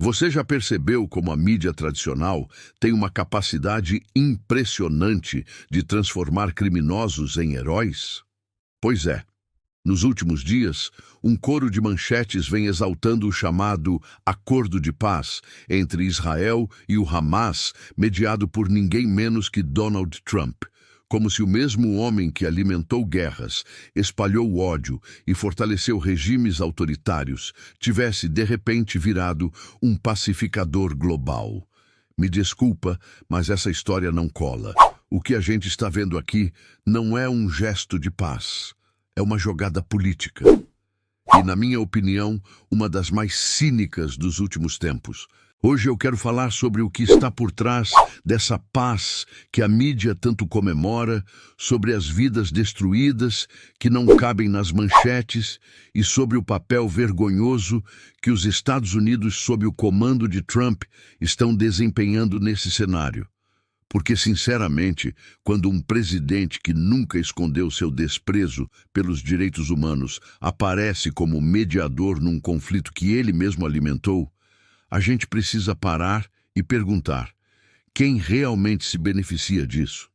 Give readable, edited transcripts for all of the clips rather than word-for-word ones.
Você já percebeu como a mídia tradicional tem uma capacidade impressionante de transformar criminosos em heróis? Pois é. Nos últimos dias, um coro de manchetes vem exaltando o chamado Acordo de Paz entre Israel e o Hamas, mediado por ninguém menos que Donald Trump, como se o mesmo homem que alimentou guerras, espalhou ódio e fortaleceu regimes autoritários tivesse de repente virado um pacificador global. Me desculpa, mas essa história não cola. O que a gente está vendo aqui não é um gesto de paz. É uma jogada política. E, na minha opinião, uma das mais cínicas dos últimos tempos. Hoje eu quero falar sobre o que está por trás dessa paz que a mídia tanto comemora, sobre as vidas destruídas que não cabem nas manchetes e sobre o papel vergonhoso que os Estados Unidos, sob o comando de Trump, estão desempenhando nesse cenário. Porque, sinceramente, quando um presidente que nunca escondeu seu desprezo pelos direitos humanos aparece como mediador num conflito que ele mesmo alimentou, a gente precisa parar e perguntar: quem realmente se beneficia disso?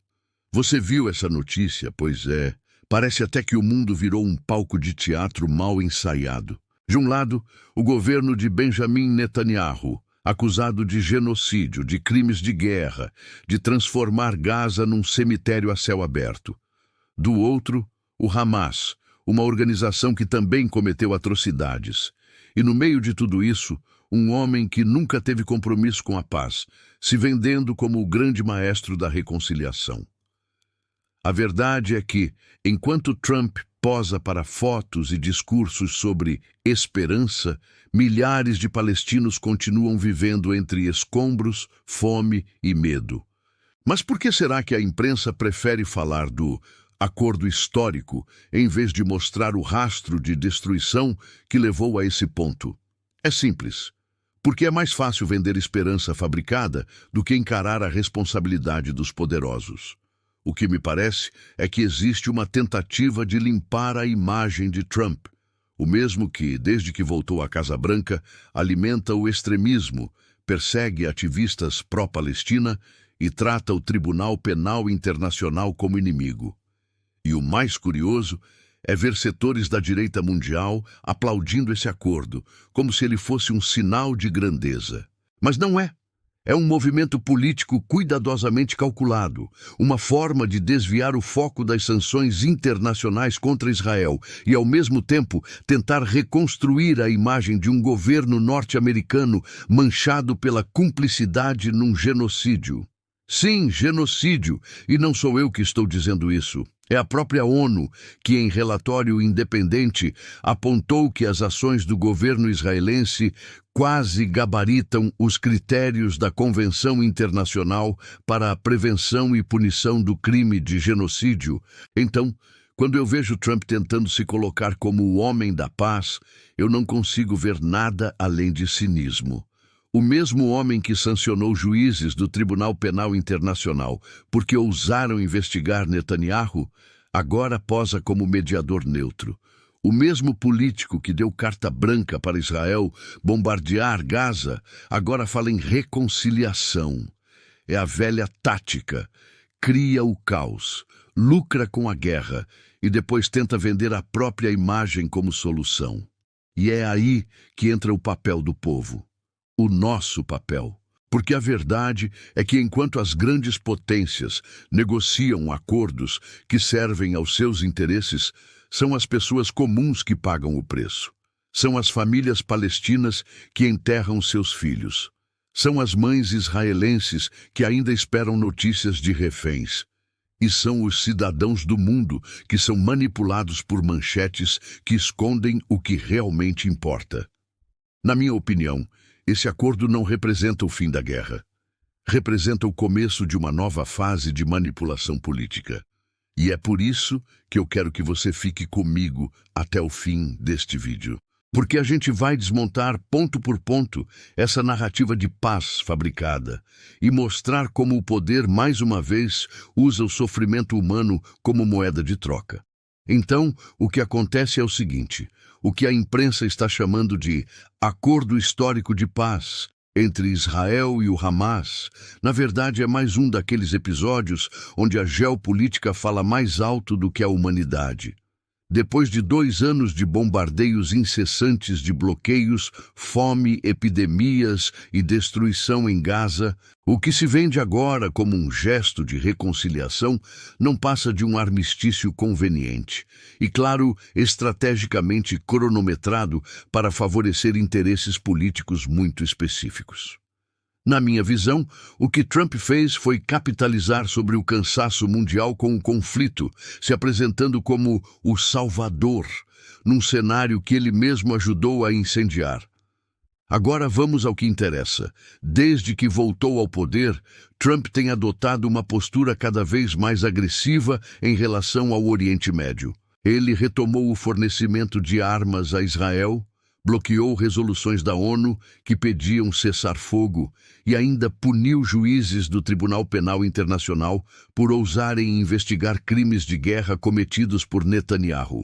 Você viu essa notícia? Pois é, parece até que o mundo virou um palco de teatro mal ensaiado. De um lado, o governo de Benjamin Netanyahu, acusado de genocídio, de crimes de guerra, de transformar Gaza num cemitério a céu aberto. Do outro, o Hamas, uma organização que também cometeu atrocidades. E no meio de tudo isso, um homem que nunca teve compromisso com a paz, se vendendo como o grande maestro da reconciliação. A verdade é que, enquanto Trump posa para fotos e discursos sobre esperança, milhares de palestinos continuam vivendo entre escombros, fome e medo. Mas por que será que a imprensa prefere falar do acordo histórico em vez de mostrar o rastro de destruição que levou a esse ponto? É simples. Porque é mais fácil vender esperança fabricada do que encarar a responsabilidade dos poderosos. O que me parece é que existe uma tentativa de limpar a imagem de Trump, o mesmo que, desde que voltou à Casa Branca, alimenta o extremismo, persegue ativistas pró-Palestina e trata o Tribunal Penal Internacional como inimigo. E o mais curioso é ver setores da direita mundial aplaudindo esse acordo, como se ele fosse um sinal de grandeza. Mas não é. É um movimento político cuidadosamente calculado, uma forma de desviar o foco das sanções internacionais contra Israel e, ao mesmo tempo, tentar reconstruir a imagem de um governo norte-americano manchado pela cumplicidade num genocídio. Sim, genocídio, e não sou eu que estou dizendo isso. É a própria ONU que, em relatório independente, apontou que as ações do governo israelense quase gabaritam os critérios da Convenção Internacional para a Prevenção e Punição do Crime de Genocídio. Então, quando eu vejo Trump tentando se colocar como o homem da paz, eu não consigo ver nada além de cinismo. O mesmo homem que sancionou juízes do Tribunal Penal Internacional porque ousaram investigar Netanyahu, agora posa como mediador neutro. O mesmo político que deu carta branca para Israel bombardear Gaza, agora fala em reconciliação. É a velha tática. Cria o caos, lucra com a guerra e depois tenta vender a própria imagem como solução. E é aí que entra o papel do povo. O nosso papel. Porque a verdade é que enquanto as grandes potências negociam acordos que servem aos seus interesses, são as pessoas comuns que pagam o preço. São as famílias palestinas que enterram seus filhos. São as mães israelenses que ainda esperam notícias de reféns. E são os cidadãos do mundo que são manipulados por manchetes que escondem o que realmente importa. Na minha opinião, esse acordo não representa o fim da guerra. Representa o começo de uma nova fase de manipulação política. E é por isso que eu quero que você fique comigo até o fim deste vídeo. Porque a gente vai desmontar ponto por ponto essa narrativa de paz fabricada e mostrar como o poder, mais uma vez, usa o sofrimento humano como moeda de troca. Então, o que acontece é o seguinte: o que a imprensa está chamando de acordo histórico de paz entre Israel e o Hamas, na verdade é mais um daqueles episódios onde a geopolítica fala mais alto do que a humanidade. Depois de 2 anos de bombardeios incessantes de bloqueios, fome, epidemias e destruição em Gaza, o que se vende agora como um gesto de reconciliação não passa de um armistício conveniente e, claro, estrategicamente cronometrado para favorecer interesses políticos muito específicos. Na minha visão, o que Trump fez foi capitalizar sobre o cansaço mundial com o conflito, se apresentando como o salvador, num cenário que ele mesmo ajudou a incendiar. Agora vamos ao que interessa. Desde que voltou ao poder, Trump tem adotado uma postura cada vez mais agressiva em relação ao Oriente Médio. Ele retomou o fornecimento de armas a Israel, bloqueou resoluções da ONU que pediam cessar-fogo e ainda puniu juízes do Tribunal Penal Internacional por ousarem investigar crimes de guerra cometidos por Netanyahu.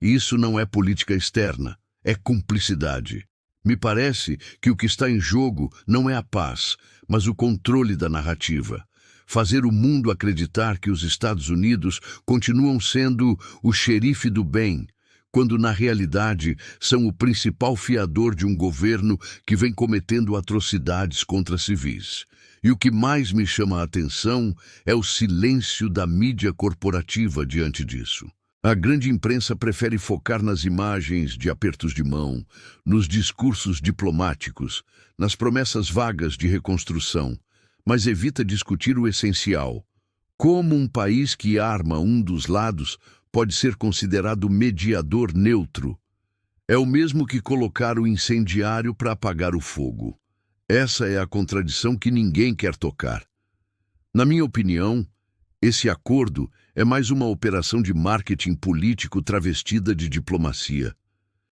Isso não é política externa, é cumplicidade. Me parece que o que está em jogo não é a paz, mas o controle da narrativa. Fazer o mundo acreditar que os Estados Unidos continuam sendo o xerife do bem, quando na realidade são o principal fiador de um governo que vem cometendo atrocidades contra civis. E o que mais me chama a atenção é o silêncio da mídia corporativa diante disso. A grande imprensa prefere focar nas imagens de apertos de mão, nos discursos diplomáticos, nas promessas vagas de reconstrução, mas evita discutir o essencial. Como um país que arma um dos lados pode ser considerado mediador neutro? É o mesmo que colocar o incendiário para apagar o fogo. Essa é a contradição que ninguém quer tocar. Na minha opinião, esse acordo é mais uma operação de marketing político travestida de diplomacia.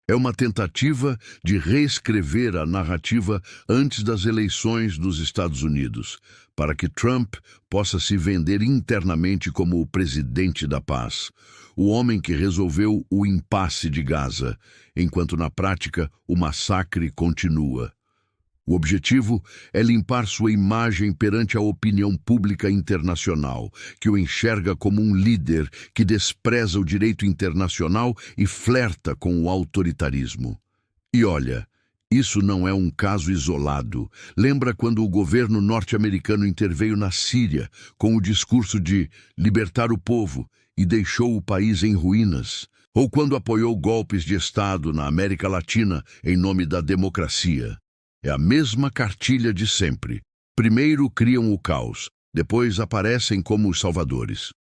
É uma tentativa de reescrever a narrativa antes das eleições dos Estados Unidos, para que Trump possa se vender internamente como o presidente da paz, o homem que resolveu o impasse de Gaza, enquanto na prática o massacre continua. O objetivo é limpar sua imagem perante a opinião pública internacional, que o enxerga como um líder que despreza o direito internacional e flerta com o autoritarismo. E olha, isso não é um caso isolado. Lembra quando o governo norte-americano interveio na Síria com o discurso de libertar o povo e deixou o país em ruínas? Ou quando apoiou golpes de Estado na América Latina em nome da democracia? É a mesma cartilha de sempre. Primeiro criam o caos, depois aparecem como os salvadores.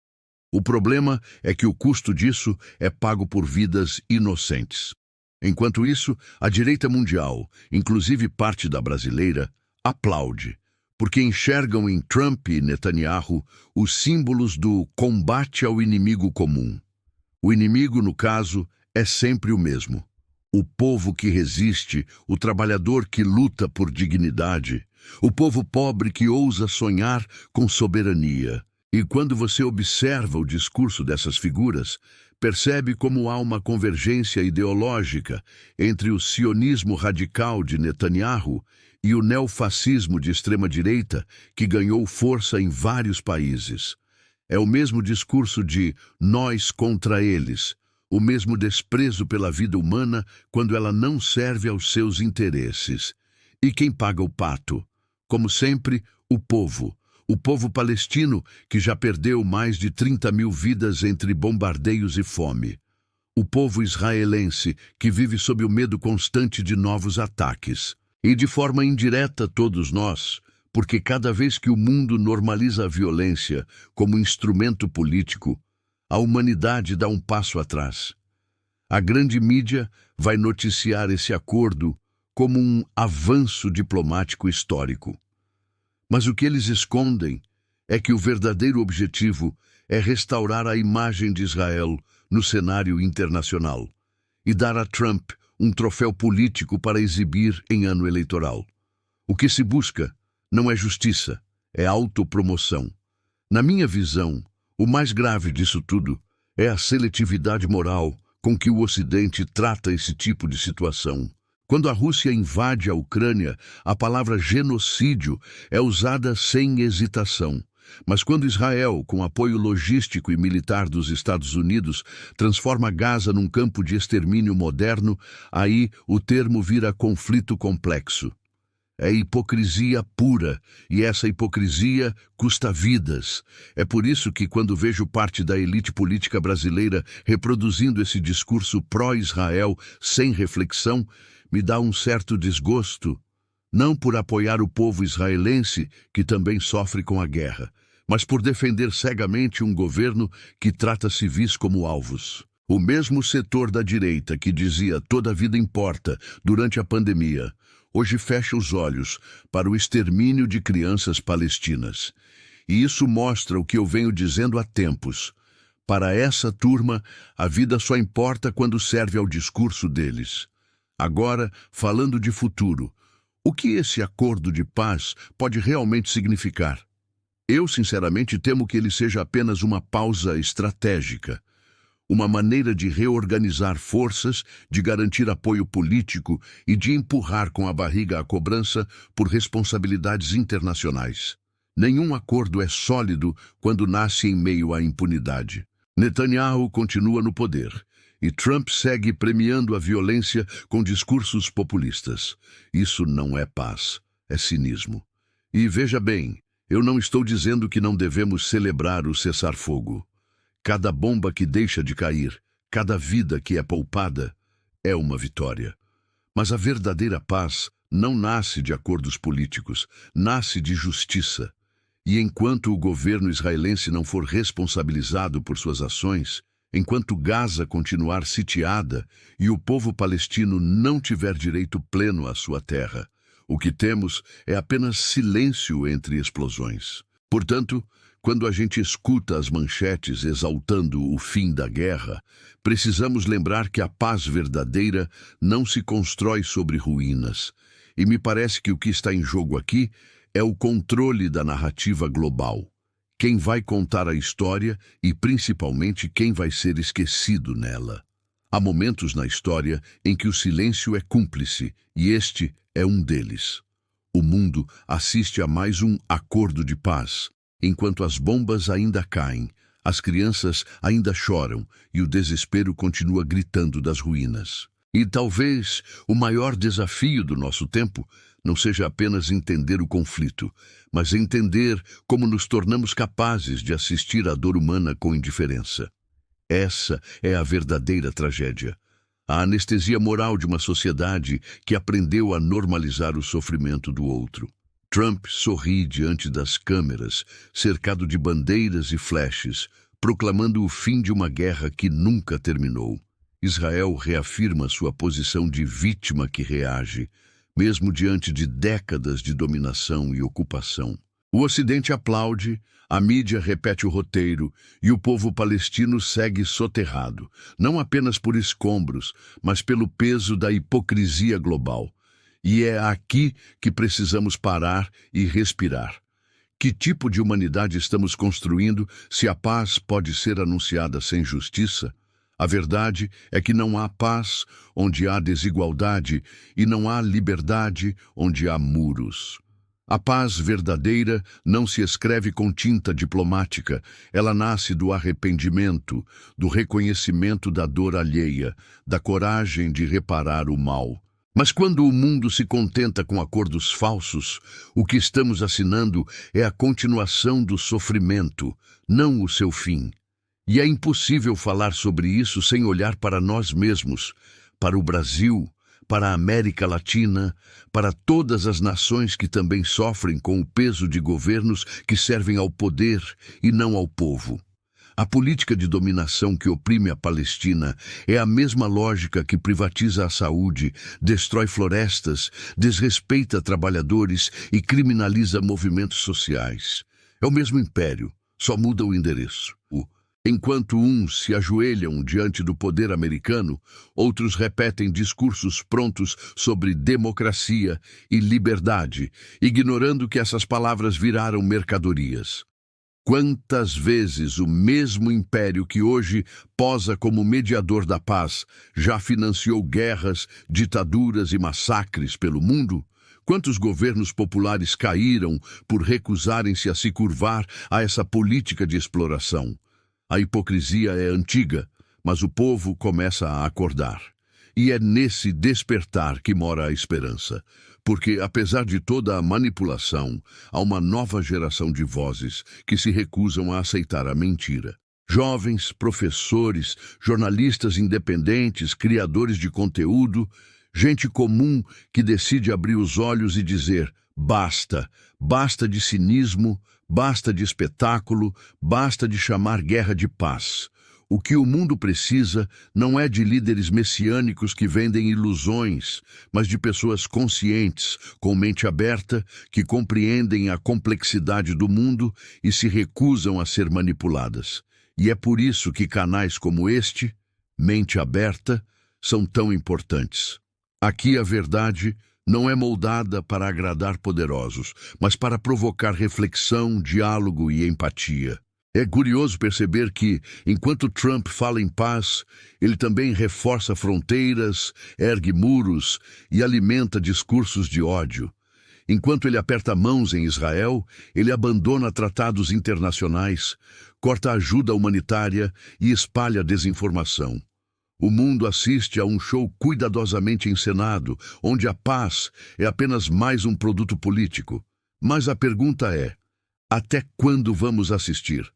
O problema é que o custo disso é pago por vidas inocentes. Enquanto isso, a direita mundial, inclusive parte da brasileira, aplaude, porque enxergam em Trump e Netanyahu os símbolos do combate ao inimigo comum. O inimigo, no caso, é sempre o mesmo. O povo que resiste, o trabalhador que luta por dignidade, o povo pobre que ousa sonhar com soberania. E quando você observa o discurso dessas figuras, percebe como há uma convergência ideológica entre o sionismo radical de Netanyahu e o neofascismo de extrema-direita que ganhou força em vários países. É o mesmo discurso de nós contra eles, o mesmo desprezo pela vida humana quando ela não serve aos seus interesses. E quem paga o pato? Como sempre, o povo palestino que já perdeu mais de 30 mil vidas entre bombardeios e fome. O povo israelense que vive sob o medo constante de novos ataques. E de forma indireta todos nós, porque cada vez que o mundo normaliza a violência como instrumento político, a humanidade dá um passo atrás. A grande mídia vai noticiar esse acordo como um avanço diplomático histórico. Mas o que eles escondem é que o verdadeiro objetivo é restaurar a imagem de Israel no cenário internacional e dar a Trump um troféu político para exibir em ano eleitoral. O que se busca não é justiça, é autopromoção. Na minha visão, o mais grave disso tudo é a seletividade moral com que o Ocidente trata esse tipo de situação. Quando a Rússia invade a Ucrânia, a palavra genocídio é usada sem hesitação. Mas quando Israel, com apoio logístico e militar dos Estados Unidos, transforma Gaza num campo de extermínio moderno, aí o termo vira conflito complexo. É hipocrisia pura, e essa hipocrisia custa vidas. É por isso que, quando vejo parte da elite política brasileira reproduzindo esse discurso pró-Israel sem reflexão, me dá um certo desgosto, não por apoiar o povo israelense, que também sofre com a guerra, mas por defender cegamente um governo que trata civis como alvos. O mesmo setor da direita que dizia "toda vida importa" durante a pandemia, hoje fecha os olhos para o extermínio de crianças palestinas. E isso mostra o que eu venho dizendo há tempos. Para essa turma, a vida só importa quando serve ao discurso deles. Agora, falando de futuro, o que esse acordo de paz pode realmente significar? Eu, sinceramente, temo que ele seja apenas uma pausa estratégica. Uma maneira de reorganizar forças, de garantir apoio político e de empurrar com a barriga a cobrança por responsabilidades internacionais. Nenhum acordo é sólido quando nasce em meio à impunidade. Netanyahu continua no poder e Trump segue premiando a violência com discursos populistas. Isso não é paz, é cinismo. E veja bem, eu não estou dizendo que não devemos celebrar o cessar-fogo. Cada bomba que deixa de cair, cada vida que é poupada, é uma vitória. Mas a verdadeira paz não nasce de acordos políticos, nasce de justiça. E enquanto o governo israelense não for responsabilizado por suas ações, enquanto Gaza continuar sitiada e o povo palestino não tiver direito pleno à sua terra, o que temos é apenas silêncio entre explosões. Portanto, quando a gente escuta as manchetes exaltando o fim da guerra, precisamos lembrar que a paz verdadeira não se constrói sobre ruínas. E me parece que o que está em jogo aqui é o controle da narrativa global. Quem vai contar a história e, principalmente, quem vai ser esquecido nela. Há momentos na história em que o silêncio é cúmplice, e este é um deles. O mundo assiste a mais um acordo de paz. Enquanto as bombas ainda caem, as crianças ainda choram e o desespero continua gritando das ruínas. E talvez o maior desafio do nosso tempo não seja apenas entender o conflito, mas entender como nos tornamos capazes de assistir à dor humana com indiferença. Essa é a verdadeira tragédia. A anestesia moral de uma sociedade que aprendeu a normalizar o sofrimento do outro. Trump sorri diante das câmeras, cercado de bandeiras e flashes, proclamando o fim de uma guerra que nunca terminou. Israel reafirma sua posição de vítima que reage, mesmo diante de décadas de dominação e ocupação. O Ocidente aplaude, a mídia repete o roteiro e o povo palestino segue soterrado, não apenas por escombros, mas pelo peso da hipocrisia global. E é aqui que precisamos parar e respirar. Que tipo de humanidade estamos construindo se a paz pode ser anunciada sem justiça? A verdade é que não há paz onde há desigualdade e não há liberdade onde há muros. A paz verdadeira não se escreve com tinta diplomática, ela nasce do arrependimento, do reconhecimento da dor alheia, da coragem de reparar o mal. Mas quando o mundo se contenta com acordos falsos, o que estamos assinando é a continuação do sofrimento, não o seu fim. E é impossível falar sobre isso sem olhar para nós mesmos, para o Brasil, para a América Latina, para todas as nações que também sofrem com o peso de governos que servem ao poder e não ao povo. A política de dominação que oprime a Palestina é a mesma lógica que privatiza a saúde, destrói florestas, desrespeita trabalhadores e criminaliza movimentos sociais. É o mesmo império, só muda o endereço. Enquanto uns se ajoelham diante do poder americano, outros repetem discursos prontos sobre democracia e liberdade, ignorando que essas palavras viraram mercadorias. Quantas vezes o mesmo império que hoje posa como mediador da paz já financiou guerras, ditaduras e massacres pelo mundo? Quantos governos populares caíram por recusarem-se a se curvar a essa política de exploração? A hipocrisia é antiga, mas o povo começa a acordar. E é nesse despertar que mora a esperança. Porque, apesar de toda a manipulação, há uma nova geração de vozes que se recusam a aceitar a mentira. Jovens, professores, jornalistas independentes, criadores de conteúdo, gente comum que decide abrir os olhos e dizer: basta, basta de cinismo, basta de espetáculo, basta de chamar guerra de paz. O que o mundo precisa não é de líderes messiânicos que vendem ilusões, mas de pessoas conscientes, com mente aberta, que compreendem a complexidade do mundo e se recusam a ser manipuladas. E é por isso que canais como este, Mente Aberta, são tão importantes. Aqui a verdade não é moldada para agradar poderosos, mas para provocar reflexão, diálogo e empatia. É curioso perceber que, enquanto Trump fala em paz, ele também reforça fronteiras, ergue muros e alimenta discursos de ódio. Enquanto ele aperta mãos em Israel, ele abandona tratados internacionais, corta ajuda humanitária e espalha desinformação. O mundo assiste a um show cuidadosamente encenado, onde a paz é apenas mais um produto político. Mas a pergunta é: até quando vamos assistir?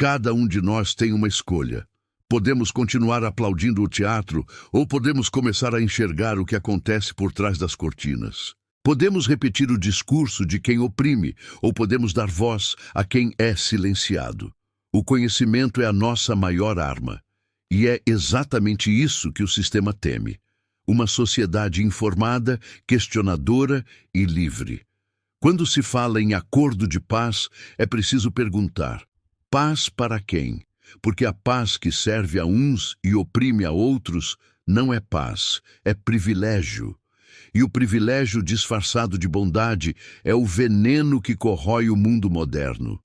Cada um de nós tem uma escolha. Podemos continuar aplaudindo o teatro ou podemos começar a enxergar o que acontece por trás das cortinas. Podemos repetir o discurso de quem oprime ou podemos dar voz a quem é silenciado. O conhecimento é a nossa maior arma. E é exatamente isso que o sistema teme. Uma sociedade informada, questionadora e livre. Quando se fala em acordo de paz, é preciso perguntar: paz para quem? Porque a paz que serve a uns e oprime a outros não é paz, é privilégio. E o privilégio disfarçado de bondade é o veneno que corrói o mundo moderno.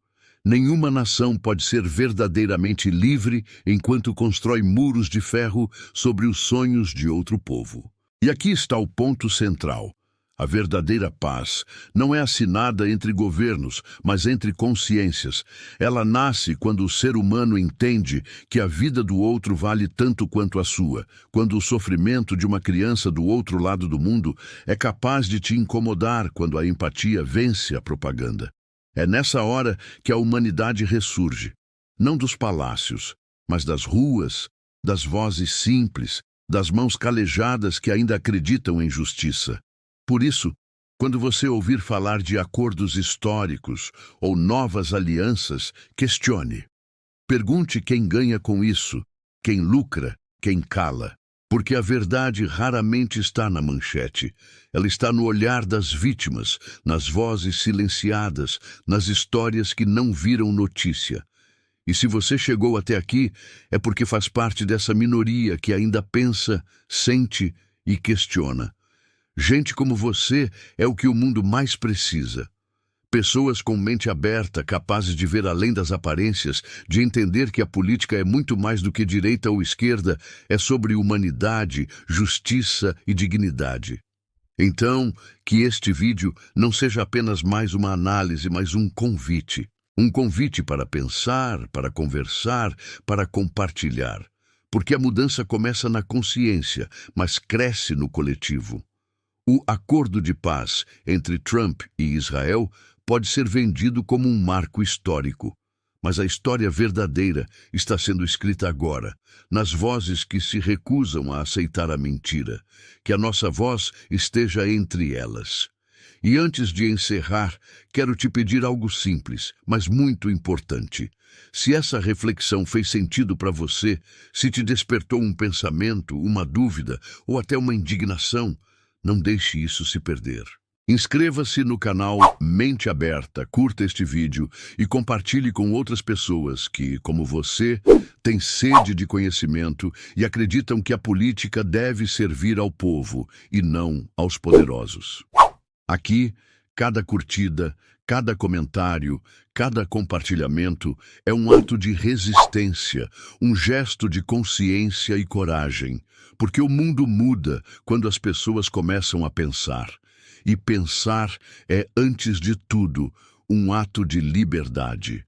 Nenhuma nação pode ser verdadeiramente livre enquanto constrói muros de ferro sobre os sonhos de outro povo. E aqui está o ponto central. A verdadeira paz não é assinada entre governos, mas entre consciências. Ela nasce quando o ser humano entende que a vida do outro vale tanto quanto a sua, quando o sofrimento de uma criança do outro lado do mundo é capaz de te incomodar, quando a empatia vence a propaganda. É nessa hora que a humanidade ressurge, não dos palácios, mas das ruas, das vozes simples, das mãos calejadas que ainda acreditam em justiça. Por isso, quando você ouvir falar de acordos históricos ou novas alianças, questione. Pergunte quem ganha com isso, quem lucra, quem cala. Porque a verdade raramente está na manchete. Ela está no olhar das vítimas, nas vozes silenciadas, nas histórias que não viram notícia. E se você chegou até aqui, é porque faz parte dessa minoria que ainda pensa, sente e questiona. Gente como você é o que o mundo mais precisa. Pessoas com mente aberta, capazes de ver além das aparências, de entender que a política é muito mais do que direita ou esquerda, é sobre humanidade, justiça e dignidade. Então, que este vídeo não seja apenas mais uma análise, mas um convite. Um convite para pensar, para conversar, para compartilhar. Porque a mudança começa na consciência, mas cresce no coletivo. O acordo de paz entre Trump e Israel pode ser vendido como um marco histórico, mas a história verdadeira está sendo escrita agora, nas vozes que se recusam a aceitar a mentira, que a nossa voz esteja entre elas. E antes de encerrar, quero te pedir algo simples, mas muito importante. Se essa reflexão fez sentido para você, se te despertou um pensamento, uma dúvida ou até uma indignação, não deixe isso se perder. Inscreva-se no canal Mente Aberta, curta este vídeo e compartilhe com outras pessoas que, como você, têm sede de conhecimento e acreditam que a política deve servir ao povo e não aos poderosos. Aqui, cada curtida, Cada comentário, cada compartilhamento é um ato de resistência, um gesto de consciência e coragem, porque o mundo muda quando as pessoas começam a pensar. E pensar é, antes de tudo, um ato de liberdade.